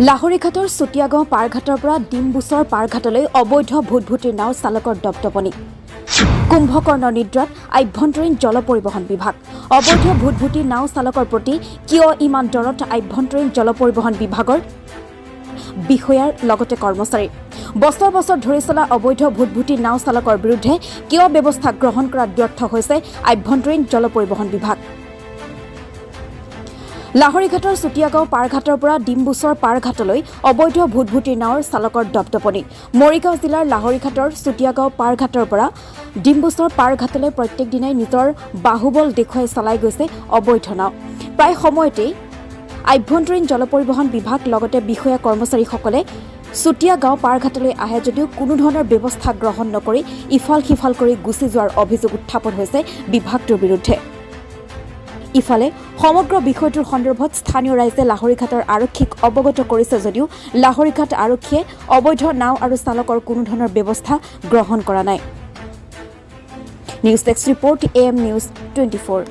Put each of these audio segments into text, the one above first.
লাহৰীঘাটৰ চুতীয়াগাঁও পাৰঘাটৰ পৰা ডিমবুচৰ পাৰঘাটলৈ অবৈধ ভূতভূতিৰ নাও চালকৰ দপদপনি কুম্ভকৰ্ণ নিদ্ৰাত আভ্যন্তৰীণ জল পৰিবহণ বিভাগ অবৈধ ভূতভূতিৰ নাও চালকৰ প্ৰতি কিয় ইমান দৰত আভ্যন্তৰীণ জল পৰিবহণ বিভাগৰ বিষয়াৰ লগতে কৰ্মচাৰী বছৰ বছৰ ধৰি চলা অবৈধ ভূতভূতিৰ নাও চালকৰ বিৰুদ্ধে কিয় ব্যৱস্থা গ্ৰহণ কৰাত ব্যৰ্থ হৈছে আভ্যন্তৰীণ জল পৰিবহণ বিভাগ লাহৰীঘাটৰ চুতীয়াগাঁও পাৰঘাটৰ পৰা ডিমবুচৰ পাৰঘাটলৈ অবৈধ ভূতভূতিৰ নাওৰ চালকৰ দপদপনি মৰিগাঁও জিলাৰ লাহৰীঘাটৰ চুতীয়াগাঁও পাৰঘাটৰ পৰা ডিমবুচৰ পাৰঘাটলৈ প্ৰত্যেক দিনাই নিজৰ বাহুবল দেখুৱাই চলাই গৈছে অবৈধ নাও প্ৰায় সময়তেই আভ্যন্তৰীণ জল পৰিবহণ বিভাগ লগতে বিষয়া কৰ্মচাৰীসকলে চুতীয়াগাঁও পাৰঘাটলৈ আহে যদিও কোনো ধৰণৰ ব্যৱস্থা গ্ৰহণ নকৰি ইফাল সিফাল কৰি গুচি যোৱাৰ অভিযোগ উত্থাপন হৈছে বিভাগটোৰ বিৰুদ্ধে ইফালে সমগ্ৰ বিষয়টোৰ সন্দৰ্ভত স্থানীয় ৰাইজে লাহৰীঘাটৰ আৰক্ষীক অৱগত কৰিছে যদিও লাহৰীঘাট আৰক্ষীয়ে অবৈধ নাও আৰু চালকৰ কোনো ধৰণৰ ব্যৱস্থা গ্ৰহণ কৰা নাই news desk report AM news 24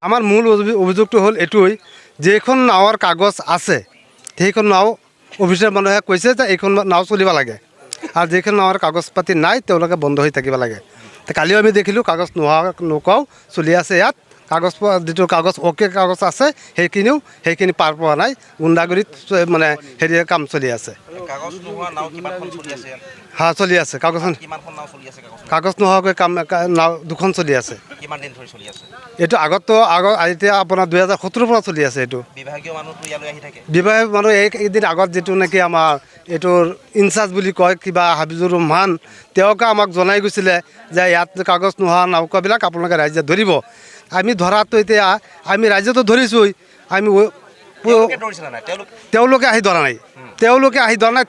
আমাৰ মূল অভিযোগটো হ'ল এইটোই যে এখন নাওৰ কাগজ আছে সেইখন নাও অফিচৰ মানুহে কৈছে যে এইখন নাও চলিব লাগে আৰু যিখন নাওৰ কাগজ পাতি নাই তেওঁলোকে বন্ধ হৈ থাকিব লাগে কালিও আমি দেখিলোঁ কাগজ নোকোৱাও চলি আছে ইয়াত কাগজ যিটো কাগজ অ'কে কাগজ আছে সেইখিনি পাৰ পোৱা নাই গুণ্ডাগুৰিত মানে হেৰি কাম চলি আছে হা চলি আছে কাগজ নোহোৱাকৈ কাম নাও দুখন চলি আছে এইটো আগত এতিয়া আপোনাৰ 2017 পৰা চলি আছে এইটো বিভাগীয় মানুহ এইদিন আগত যিটো নেকি আমাৰ এইটোৰ ইনচাৰ্জ বুলি কয় কিবা হাবিজুৰ ৰহমান তেওঁকে আমাক জনাই গৈছিলে যে ইয়াত কাগজ নোহোৱা নৌকাবিলাক আপোনালোকে ৰাইজে ধৰিব আমি ধৰাটো এতিয়া আমি ৰাইজেতো ধৰিছোঁই আমি তেওঁলোকে আহি ধৰা নাই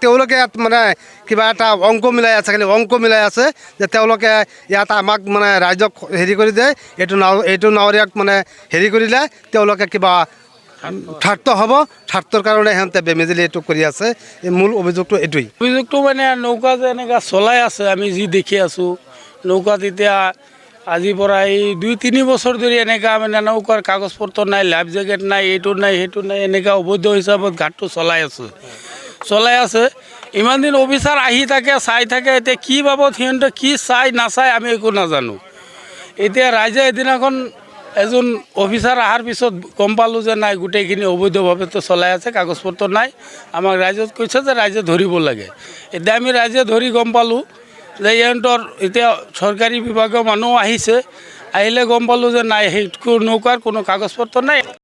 তেওঁলোকে ইয়াত মানে কিবা এটা অংক মিলাই আছে খালি অংক মিলাই আছে যে তেওঁলোকে ইয়াত আমাক মানে ৰাইজক হেৰি কৰি দিয়ে এইটো নাৱৰীয়াক মানে হেৰি কৰিলে তেওঁলোকে কিবা স্বাৰ্থ হ'ব স্বাৰ্থৰ কাৰণে সিহঁতে বেমেজলি এইটো কৰি আছে এই মূল অভিযোগটো এইটোৱেই অভিযোগটো মানে নৌকা যে এনেকৈ চলাই আছে আমি যি দেখি আছোঁ নৌকাত এতিয়া আজিৰ পৰা এই 2-3 বছৰ ধৰি এনেকুৱা মানে নৌকাৰ কাগজ পত্ৰ নাই লাইফ জেকেট নাই এইটো নাই সেইটো নাই এনেকুৱা অবৈধ হিচাপত ঘাটটো চলাই আছে ইমান দিন অফিচাৰ আহি থাকে চাই থাকে এতিয়া কি বাবদ সিহঁতে কি চাই নাচাই আমি একো নাজানো এতিয়া ৰাইজে এদিনাখন এজন অফিচাৰ অহাৰ পিছত গম পালোঁ যে নাই গোটেইখিনি অবৈধভাৱেতো চলাই আছে কাগজ পত্ৰ নাই আমাক ৰাইজত কৈছে যে ৰাইজে ধৰিব লাগে এতিয়া আমি ৰাইজে ধৰি গম পালোঁ যে ইহঁতৰ এতিয়া চৰকাৰী বিভাগৰ মানুহ আহিলে গম পালোঁ যে নাই সেই নৌকাৰ কোনো কাগজ পত্ৰ নাই